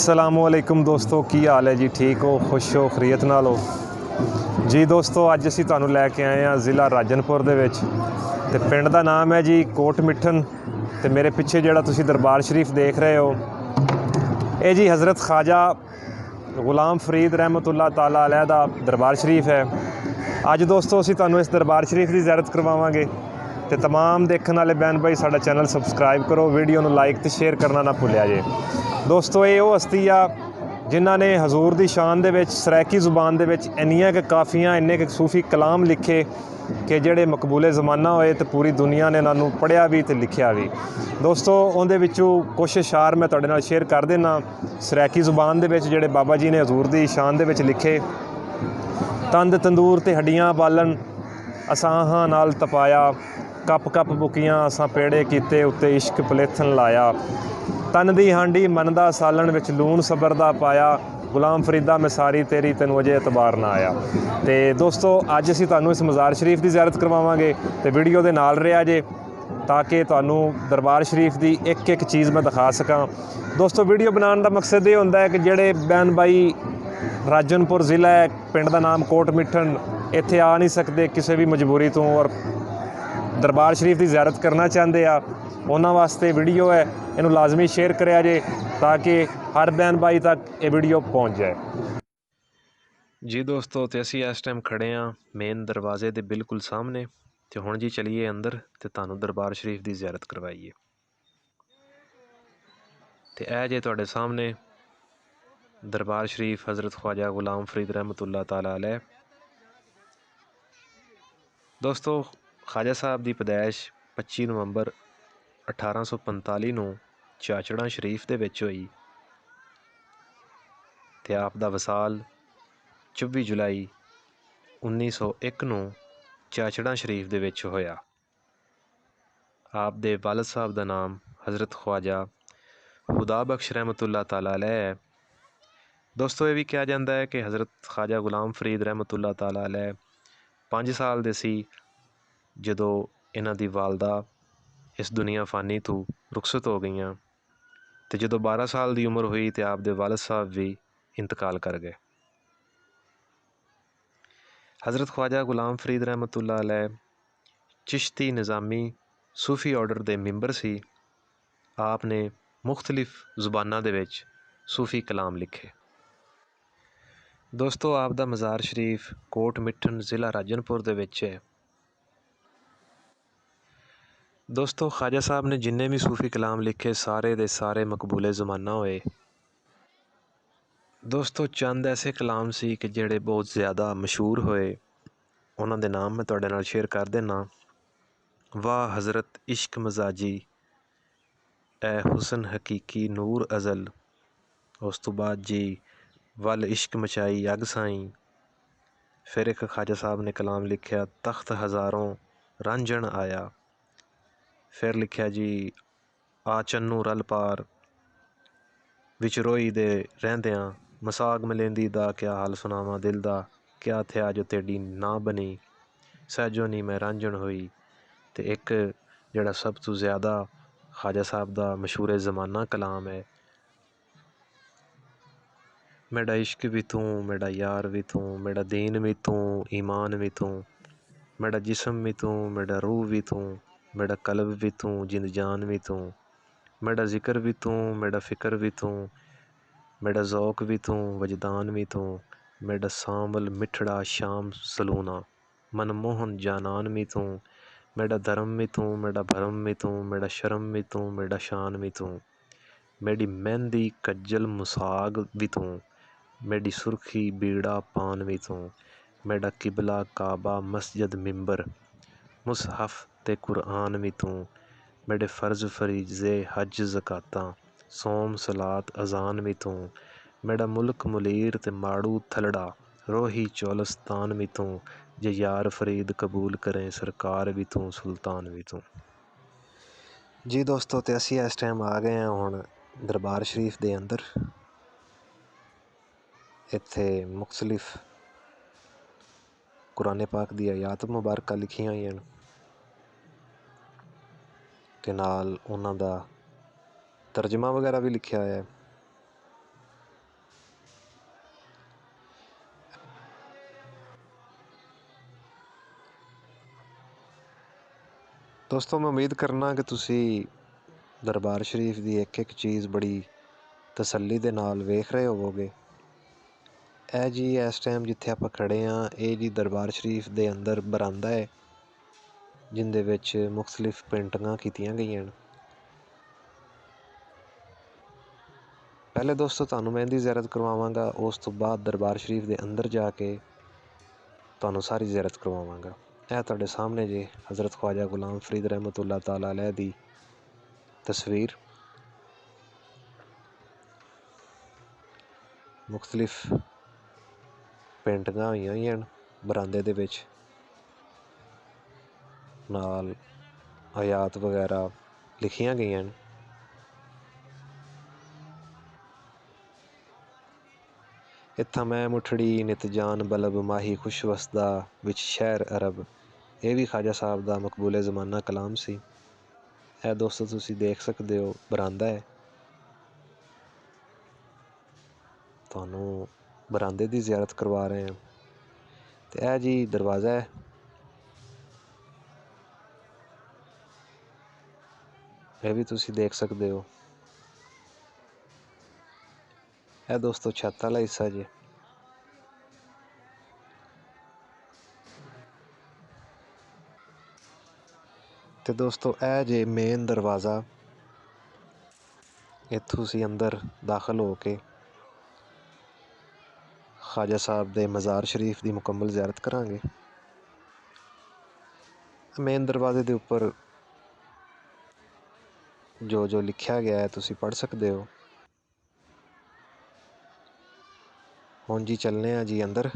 असलामुअलैकुम दोस्तों, की हाल है जी? ठीक हो, खुश हो, खरीयत नाल हो जी? दोस्तों अज असी तुहानूं लैके आए हैं ज़िला राजनपुर दे विच ते पिंड दा नाम है जी कोट मिठन। ते मेरे पिछे जिहड़ा तुसीं दरबार शरीफ देख रहे हो, ये जी हज़रत ख्वाजा गुलाम फरीद रहमतुल्लाह ताला अलैह दा दरबार शरीफ है। अज दोस्तों असी तुहानूं इस दरबार शरीफ की ज़ियारत करवावांगे। तो तमाम देखने वाले बहन भाई साडा चैनल सबसक्राइब करो, वीडियो नूं लाइक तो शेयर करना ना भुलिया जे। दोस्तों ये वो हस्ती आ जिन्हां ने हजूर दी शान दे विच सराइकी जुबान दे विच इन्नियां के काफ़ियां इन्ने के सूफी कलाम लिखे कि जेड़े मकबूले ज़माना होए तो पूरी दुनिया ने इन्हां नूं पढ़िया भी तो लिखिया भी। दोस्तों उहदे विचों कुछ अशार मैं तुहाडे नाल शेयर कर देना सराइकी जुबान दे विच जेड़े बाबा जी ने हजूर दी शान दे विच लिखे। तंद तंदूर ते हड्डियां बालन असाहां नाल तपाया, कप कप बुकियां असां पेड़े कीते उत्ते इश्क पलेथन लाया। तन दी हांडी मनदा सालन विच लूण सबर दा पाया, गुलाम फरीदा मैं सारी तेरी तैनूं अजे एतबार ना आया। तो दोस्तों अज असीं तुहानूं इस मज़ार शरीफ की ज़ियारत करवावांगे तो वीडियो दे नाल रहा जे ताकि तुहानूं दरबार शरीफ की एक एक चीज़ मैं दिखा सकां। दोस्तों वीडियो बनाने का मकसद ये होंदा है कि जेड़े बहन भाई राजनपुर ज़िला है, पिंड का नाम कोट मिठन, इत्थे आ नहीं सकते किसी भी मजबूरी तो और दरबार शरीफ की ज़ियारत करना चाहते आ, उन्होंने वास्ते वीडियो है, इनू लाजमी शेयर करिया जे ताकि हर बहन भाई तक ये वीडियो पहुँच जाए जी। दोस्तों तो असी इस टाइम खड़े हाँ मेन दरवाजे के बिल्कुल सामने। तो हुण जी चलीए अंदर तो तुहानूं दरबार शरीफ की ज़ियारत करवाइए। तो यह जे तुहाडे सामने दरबार शरीफ हज़रत ख्वाजा गुलाम फरीद रहमतुल्लाह ताला अलैह। दोस्तों ख्वाजा साहब की पैदाइश 25 नवंबर 1845 नूं चाचड़ा शरीफ दे विच होई ते आप दा वसाल 24 जुलाई 1901 नूं चाचड़ा शरीफ दे विच होया। आप दे वालिद साहब दा नाम हज़रत ख्वाजा खुदा बख्श रहमतुल्लाह ताला अलैह है। दोस्तों ये भी कहा जाता है कि हज़रत ख्वाजा गुलाम फरीद रहमतुल्लाह ताला अलैह 5 साल दे सी जदों इन्हां दी वालदा इस दुनिया फानी तो रुखसत हो गई। तो जदों 12 साल की उम्र हुई तो आप दे वालिद साहब भी इंतकाल कर गए। हज़रत ख्वाजा गुलाम फरीद रहमतुल्लाह अलैह चिश्ती निज़ामी सूफ़ी ऑर्डर के मैंबर सी। आपने मुख्तलिफ जुबानां दे विच सूफ़ी कलाम लिखे। दोस्तों आप दा मज़ार शरीफ कोट मिठन ज़िला राजनपुर दे विच है। दोस्तों ख्वाजा साहब ने जिन्ने भी सूफ़ी कलाम लिखे सारे दे सारे मकबूले ज़माना होए। दोस्तों चंद ऐसे कलाम सी कि जेड़े बहुत ज़्यादा मशहूर होए, उन्हां दे नाम मैं तुहाडे नाल शेयर कर देना। वाह हज़रत इश्क मजाजी ए हुसन हकीकी नूर अज़ल। उस तो बाद जी वल इश्क मचाई अग साईं। फिर एक ख्वाजा साहब ने कलाम लिखा तख्त हज़ारों रांझण आया। फिर लिखा जी आ चन्नू रल पार विच रोई दे रहिंदियां मसाग मिलेंदी दा क्या हाल सुनावा दिल दा क्या थया जो तेडी ना बनी सहजो नी मैं रांझण होई। तो एक जड़ा सब तो ज़्यादा ख्वाजा साहब दा मशहूर ज़माना कलाम है मेरा इश्क भी तू मेरा यार भी तू मेरा दीन भी तू ईमान भी तू मेरा जिस्म भी तू मेरा रूह भी तू मेरा कल्ब भी तू जिंद जान भी तू मेरा ज़िक्र भी तू मेरा फ़िक्र भी तू मेरा ज़ौक भी तू वजदान भी तू मेरा सामल मिठड़ा शाम सलूना मनमोहन जानान भी तू मेरा धर्म भी तू मेरा भरम भी तू मेरा शर्म भी तू मेरा शान भी तू मेरी मेहंदी कज्जल मुसाग भी तू मेरी सुर्खी बीड़ा पान भी तू मेरा किबला काबा मस्जिद मिंबर मुसहफ़ ते कुरआन भी तू मेरे फ़र्ज़ फरीज़े हज ज़कातां सोम सलात अज़ान भी तू मेरा मुल्क मुलीर ते माड़ू थलड़ा रोही चौलस्तान भी तू जे यार फरीद कबूल करें सरकार भी तू सुल्तान भी तू। जी दोस्तों तो असी इस टाइम आ गए हैं हुण दरबार शरीफ के अंदर। इत्थे मुख्तलिफ कुरान पाक दी आयात मुबारक लिखियां हुई हैं ते नाल उन्हां दा तर्जमा वगैरह भी लिखा है। ਦੋਸਤੋ ਮੈਂ ਉਮੀਦ ਕਰਨਾ ਕਿ ਤੁਸੀਂ ਦਰਬਾਰ ਸ਼ਰੀਫ ਦੀ ਇੱਕ ਇੱਕ ਚੀਜ਼ ਬੜੀ ਤਸੱਲੀ ਦੇ ਨਾਲ ਵੇਖ ਰਹੇ ਹੋਵੋਗੇ। ਇਹ ਜੀ ਇਸ ਟਾਈਮ ਜਿੱਥੇ ਆਪਾਂ ਖੜ੍ਹੇ ਹਾਂ, ਇਹ ਜੀ ਦਰਬਾਰ ਸ਼ਰੀਫ ਦੇ ਅੰਦਰ ਬਰਾਂਦਾ ਹੈ, ਜਿਹਦੇ ਵਿੱਚ ਮੁਖਤਲਿਫ ਪੇਂਟਿੰਗਾਂ ਕੀਤੀਆਂ ਗਈਆਂ ਹਨ। ਪਹਿਲੇ ਦੋਸਤੋ ਤੁਹਾਨੂੰ ਮੈਂ ਇਹਦੀ ਜ਼ਿਆਰਤ ਕਰਵਾਵਾਂਗਾ, ਉਸ ਤੋਂ ਬਾਅਦ ਦਰਬਾਰ ਸ਼ਰੀਫ ਦੇ ਅੰਦਰ ਜਾ ਕੇ ਤੁਹਾਨੂੰ ਸਾਰੀ ਜ਼ਿਆਰਤ ਕਰਵਾਵਾਂਗਾ। ਇਹ ਤੁਹਾਡੇ ਸਾਹਮਣੇ ਜੀ ਹਜ਼ਰਤ ख्वाजा गुलाम फरीद रहमतुल्लाह ताला अलैह ਦੀ ਤਸਵੀਰ। ਮੁਖਤਲਿਫ ਪੇਂਟਿੰਗਾਂ ਹੋਈਆਂ ਹਨ ਬਰਾਂਦੇ ਦੇ ਵਿੱਚ, ਨਾਲ ਆਯਾਤ ਵਗੈਰਾ ਲਿਖੀਆਂ ਗਈਆਂ ਹਨ। ਇੱਥਾਂ ਮੈਂ ਮੁੱਠੜੀ ਨਿਤ ਜਾਨ ਬਲਬ ਮਾਹੀ ਖੁਸ਼ ਵਸਦਾ ਵਿੱਚ ਸ਼ਹਿਰ ਅਰਬ, ਇਹ ਵੀ ख्वाजा ਸਾਹਿਬ ਦਾ ਮਕਬੂਲੇ ਜ਼ਮਾਨਾ ਕਲਾਮ ਸੀ। ਇਹ ਦੋਸਤੋ ਤੁਸੀਂ ਦੇਖ ਸਕਦੇ ਹੋ ਬਰਾਂਦਾ ਹੈ, ਤੁਹਾਨੂੰ ਬਰਾਂਦੇ ਦੀ ਜ਼ਿਆਰਤ ਕਰਵਾ ਰਹੇ ਹਾਂ। ਤੇ ਇਹ ਜੀ ਦਰਵਾਜ਼ਾ ਹੈ, ਇਹ ਵੀ ਤੁਸੀਂ ਦੇਖ ਸਕਦੇ ਹੋ। ਇਹ ਦੋਸਤੋ ਛੱਤ ਵਾਲਾ ਹਿੱਸਾ ਜੀ। ਤੇ ਦੋਸਤੋ ਇਹ ਜੇ ਮੇਨ ਦਰਵਾਜ਼ਾ, ਇੱਥੋਂ ਅਸੀਂ ਅੰਦਰ ਦਾਖਲ ਹੋ ਕੇ ख्वाजा ਸਾਹਿਬ ਦੇ ਮਜ਼ਾਰ ਸ਼ਰੀਫ ਦੀ ਮੁਕੰਮਲ ਜ਼ਿਆਰਤ ਕਰਾਂਗੇ। ਮੇਨ ਦਰਵਾਜ਼ੇ ਦੇ ਉੱਪਰ ਜੋ ਲਿਖਿਆ ਗਿਆ ਹੈ ਤੁਸੀਂ ਪੜ੍ਹ ਸਕਦੇ ਹੋ। ਹੁਣ ਜੀ ਚੱਲਨੇ ਆ ਜੀ ਅੰਦਰ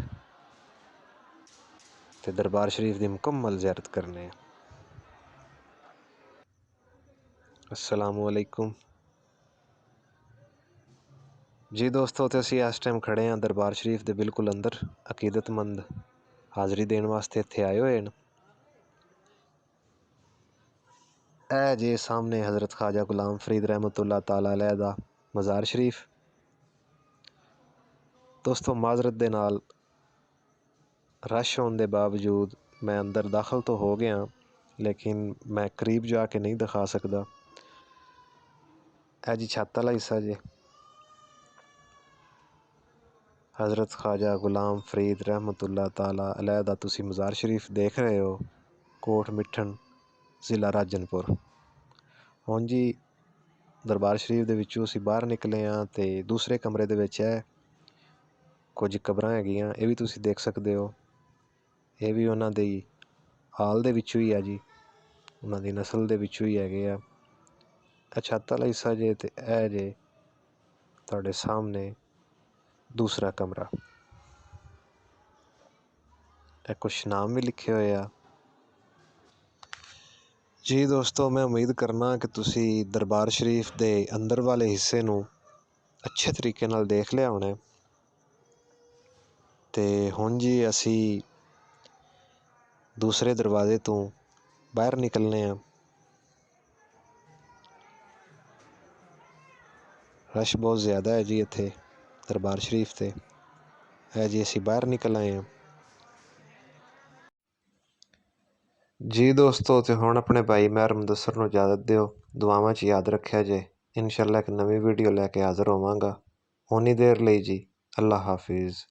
ਤੇ ਦਰਬਾਰ ਸ਼ਰੀਫ ਦੀ ਮੁਕੰਮਲ ਜ਼ਿਆਰਤ ਕਰਨੇ ਆ। अस्सलामु अलैकुम जी ਦੋਸਤੋ, ਤੇ ਅਸੀਂ ਇਸ ਟਾਈਮ ਖੜ੍ਹੇ ਹਾਂ ਦਰਬਾਰ ਸ਼ਰੀਫ ਦੇ ਬਿਲਕੁਲ ਅੰਦਰ। ਅਕੀਦਤਮੰਦ ਹਾਜ਼ਰੀ ਦੇਣ ਵਾਸਤੇ ਇੱਥੇ ਆਏ ਹੋਏ ਨੇ। ਇਹ ਜੇ ਸਾਹਮਣੇ ਹਜ਼ਰਤ ख्वाजा गुलाम फरीद रहमतुल्लाह ताला अलैह ਦਾ ਮਜ਼ਾਰ ਸ਼ਰੀਫ। ਦੋਸਤੋ ਮਾਜ਼ਰਤ ਦੇ ਨਾਲ ਰਸ਼ ਹੋਣ ਦੇ ਬਾਵਜੂਦ ਮੈਂ ਅੰਦਰ ਦਾਖਲ ਤਾਂ ਹੋ ਗਿਆ, ਲੇਕਿਨ ਮੈਂ ਕਰੀਬ ਜਾ ਕੇ ਨਹੀਂ ਦਿਖਾ ਸਕਦਾ। ਇਹ ਜੀ ਛੱਤ ਵਾਲਾ ਹਿੱਸਾ ਜੇ हज़रत ख्वाजा गुलाम फरीद रहमतुल्लाह ताला अलैह ਦਾ ਤੁਸੀਂ ਮਜ਼ਾਰ ਸ਼ਰੀਫ ਦੇਖ ਰਹੇ ਹੋ, ਕੋਟ ਮਿੱਠਣ, ਜ਼ਿਲ੍ਹਾ ਰਾਜਨਪੁਰ। ਹੁਣ ਜੀ ਦਰਬਾਰ ਸ਼ਰੀਫ ਦੇ ਵਿੱਚੋਂ ਅਸੀਂ ਬਾਹਰ ਨਿਕਲੇ ਹਾਂ ਤੇ ਦੂਸਰੇ ਕਮਰੇ ਦੇ ਵਿੱਚ ਹੈ ਕੁਝ ਕਬਰਾਂ ਹੈਗੀਆਂ, ਇਹ ਵੀ ਤੁਸੀਂ ਦੇਖ ਸਕਦੇ ਹੋ। ਇਹ ਵੀ ਉਹਨਾਂ ਦੀ ਹਾਲ ਦੇ ਵਿੱਚੋਂ ਹੀ ਆ ਜੀ, ਉਹਨਾਂ ਦੀ ਨਸਲ ਦੇ ਵਿੱਚੋਂ ਹੀ ਹੈਗੇ ਆ। ਇਹ ਛੱਤ ਵਾਲਾ ਹਿੱਸਾ ਜੇ, ਤੇ ਇਹ ਜੇ ਤੁਹਾਡੇ ਸਾਹਮਣੇ ਦੂਸਰਾ ਕਮਰਾ। ਇਹ ਕੁਛ ਨਾਮ ਵੀ ਲਿਖੇ ਹੋਏ ਆ ਜੀ। ਦੋਸਤੋ ਮੈਂ ਉਮੀਦ ਕਰਨਾ ਕਿ ਤੁਸੀਂ ਦਰਬਾਰ ਸ਼ਰੀਫ ਦੇ ਅੰਦਰ ਵਾਲੇ ਹਿੱਸੇ ਨੂੰ ਅੱਛੇ ਤਰੀਕੇ ਨਾਲ ਦੇਖ ਲਿਆ ਹੋਣਾ। ਤੇ ਹੁਣ ਜੀ ਅਸੀਂ ਦੂਸਰੇ ਦਰਵਾਜ਼ੇ ਤੋਂ ਬਾਹਰ ਨਿਕਲਨੇ ਆ। ਰਸ਼ ਬਹੁਤ ਜ਼ਿਆਦਾ ਹੈ ਜੀ ਇੱਥੇ ਦਰਬਾਰ ਸ਼ਰੀਫ ਤੇ। ਹੈ ਜੀ ਅਸੀਂ ਬਾਹਰ ਨਿਕਲ ਆਏ ਹਾਂ ਜੀ ਦੋਸਤੋ। ਤੇ ਹੁਣ ਆਪਣੇ ਭਾਈ ਮਹਿਰ ਮੁਦੱਸਰ ਨੂੰ ਇਜਾਜ਼ਤ ਦਿਓ, ਦੁਆਵਾਂ 'ਚ ਯਾਦ ਰੱਖਿਆ ਜੇ। ਇਨਸ਼ਾਅੱਲਾ ਇੱਕ ਨਵੀਂ ਵੀਡੀਓ ਲੈ ਕੇ ਹਾਜ਼ਰ ਹੋਵਾਂਗਾ। ਓਨੀ ਦੇਰ ਲਈ ਜੀ ਅੱਲਾ ਹਾਫਿਜ਼।